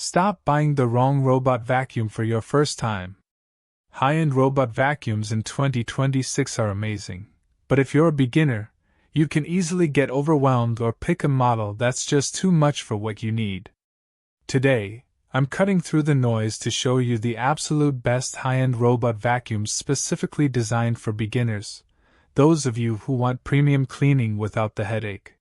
Stop buying the wrong robot vacuum for your first time. High-end robot vacuums in 2026 are amazing, but if you're a beginner, you can easily get overwhelmed or pick a model that's just too much for what you need. Today, I'm cutting through the noise to show you the absolute best high-end robot vacuums specifically designed for beginners, those of you who want premium cleaning without the headache.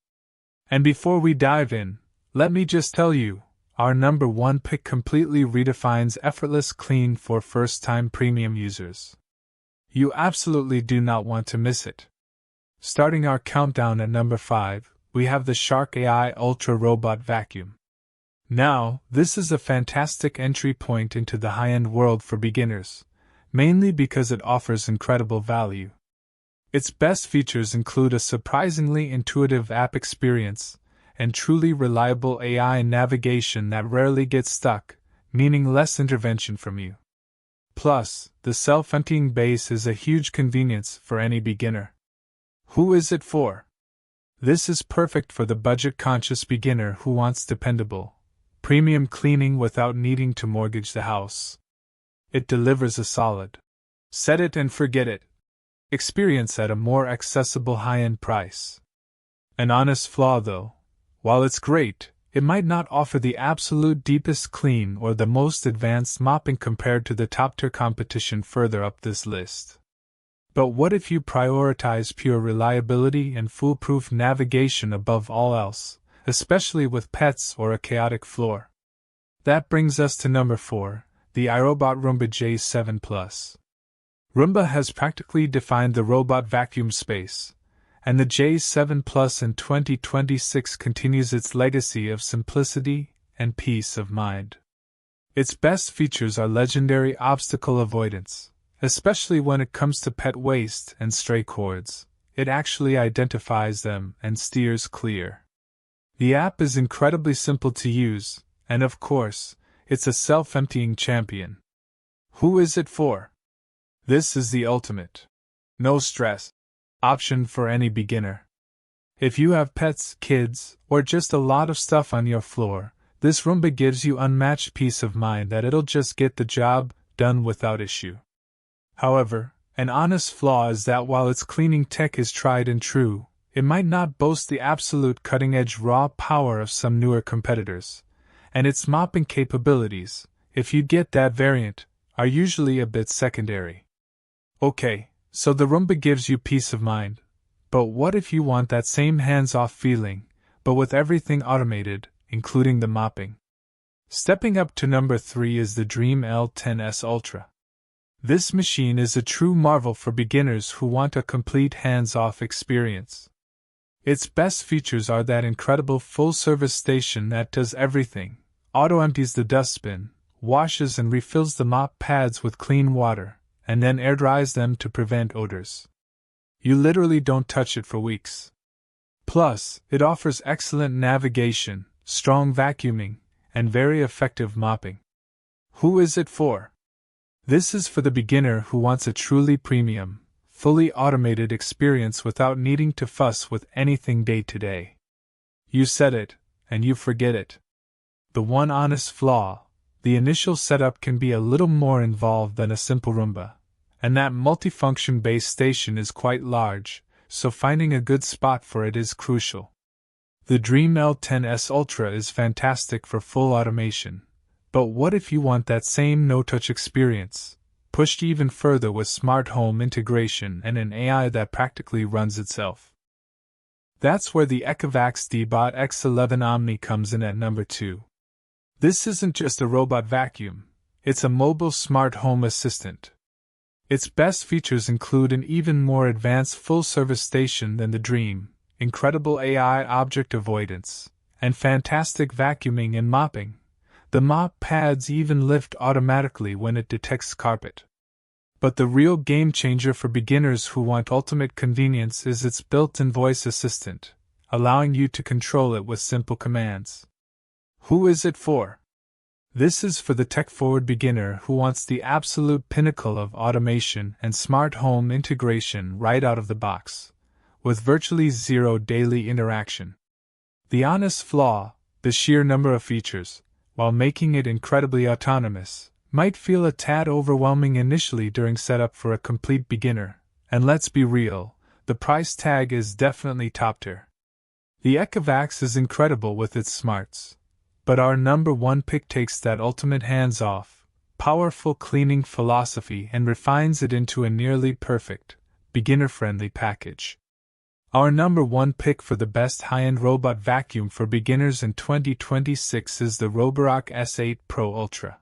And before we dive in, let me just tell you, our number one pick completely redefines effortless clean for first-time premium users. You absolutely do not want to miss it. Starting our countdown at number 5, we have the Shark AI Ultra Robot Vacuum. Now, this is a fantastic entry point into the high-end world for beginners, mainly because it offers incredible value. Its best features include a surprisingly intuitive app experience and truly reliable AI navigation that rarely gets stuck, meaning less intervention from you. Plus, the self-emptying base is a huge convenience for any beginner. Who is it for? This is perfect for the budget-conscious beginner who wants dependable, premium cleaning without needing to mortgage the house. It delivers a solid set it and forget it experience at a more accessible high-end price. An honest flaw though, while it's great, it might not offer the absolute deepest clean or the most advanced mopping compared to the top-tier competition further up this list. But what if you prioritize pure reliability and foolproof navigation above all else, especially with pets or a chaotic floor? That brings us to number 4, the iRobot Roomba J7 Plus. Roomba has practically defined the robot vacuum space, and the J7 Plus in 2026 continues its legacy of simplicity and peace of mind. Its best features are legendary obstacle avoidance, especially when it comes to pet waste and stray cords. It actually identifies them and steers clear. The app is incredibly simple to use, and of course, it's a self-emptying champion. Who is it for? This is the ultimate no stress option for any beginner. If you have pets, kids, or just a lot of stuff on your floor, this Roomba gives you unmatched peace of mind that it'll just get the job done without issue. However, an honest flaw is that while its cleaning tech is tried and true, it might not boast the absolute cutting-edge raw power of some newer competitors, and its mopping capabilities, if you get that variant, are usually a bit secondary. Okay, so the Roomba gives you peace of mind, but what if you want that same hands-off feeling, but with everything automated, including the mopping? Stepping up to number 3 is the DreameL10s Ultra. This machine is a true marvel for beginners who want a complete hands-off experience. Its best features are that incredible full-service station that does everything, auto-empties the dustbin, washes and refills the mop pads with clean water, and then air-dries them to prevent odors. You literally don't touch it for weeks. Plus, it offers excellent navigation, strong vacuuming, and very effective mopping. Who is it for? This is for the beginner who wants a truly premium, fully automated experience without needing to fuss with anything day to day. You set it, and you forget it. The one honest flaw: the initial setup can be a little more involved than a simple Roomba, and that multifunction base station is quite large, so finding a good spot for it is crucial. The DreameL10s Ultra is fantastic for full automation. But what if you want that same no-touch experience, pushed even further with smart home integration and an AI that practically runs itself? That's where the Ecovacs Deebot X11 Omni comes in at number 2. This isn't just a robot vacuum, it's a mobile smart home assistant. Its best features include an even more advanced full-service station than the Dream, incredible AI object avoidance, and fantastic vacuuming and mopping. The mop pads even lift automatically when it detects carpet. But the real game-changer for beginners who want ultimate convenience is its built-in voice assistant, allowing you to control it with simple commands. Who is it for? This is for the tech-forward beginner who wants the absolute pinnacle of automation and smart home integration right out of the box, with virtually zero daily interaction. The honest flaw: the sheer number of features, while making it incredibly autonomous, might feel a tad overwhelming initially during setup for a complete beginner, and let's be real, the price tag is definitely top tier. The Ecovacs is incredible with its smarts, but our number one pick takes that ultimate hands-off, powerful cleaning philosophy and refines it into a nearly perfect, beginner-friendly package. Our number one pick for the best high-end robot vacuum for beginners in 2026 is the Roborock S8 Pro Ultra.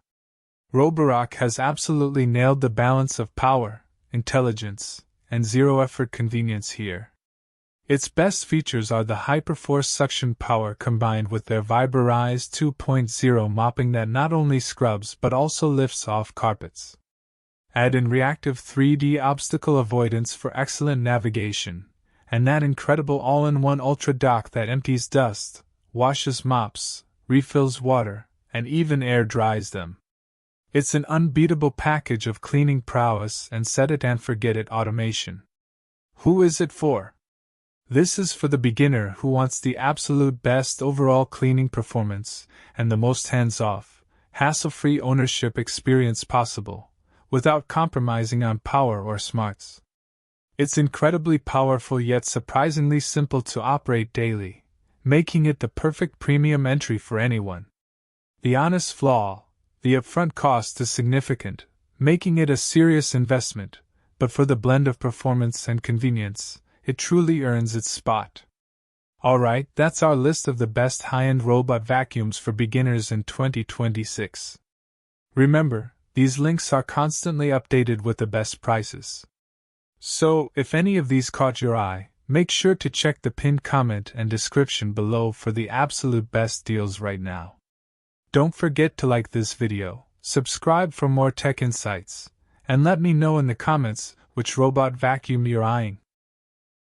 Roborock has absolutely nailed the balance of power, intelligence, and zero-effort convenience here. Its best features are the hyperforce suction power combined with their Viberize 2.0 mopping that not only scrubs but also lifts off carpets. Add in reactive 3D obstacle avoidance for excellent navigation, and that incredible all-in-one Ultra dock that empties dust, washes mops, refills water, and even air dries them. It's an unbeatable package of cleaning prowess and set-it-and-forget-it automation. Who is it for? This is for the beginner who wants the absolute best overall cleaning performance and the most hands-off, hassle-free ownership experience possible, without compromising on power or smarts. It's incredibly powerful yet surprisingly simple to operate daily, making it the perfect premium entry for anyone. The honest flaw: the upfront cost is significant, making it a serious investment, but for the blend of performance and convenience, it truly earns its spot. Alright, that's our list of the best high-end robot vacuums for beginners in 2026. Remember, these links are constantly updated with the best prices. So, if any of these caught your eye, make sure to check the pinned comment and description below for the absolute best deals right now. Don't forget to like this video, subscribe for more tech insights, and let me know in the comments which robot vacuum you're eyeing.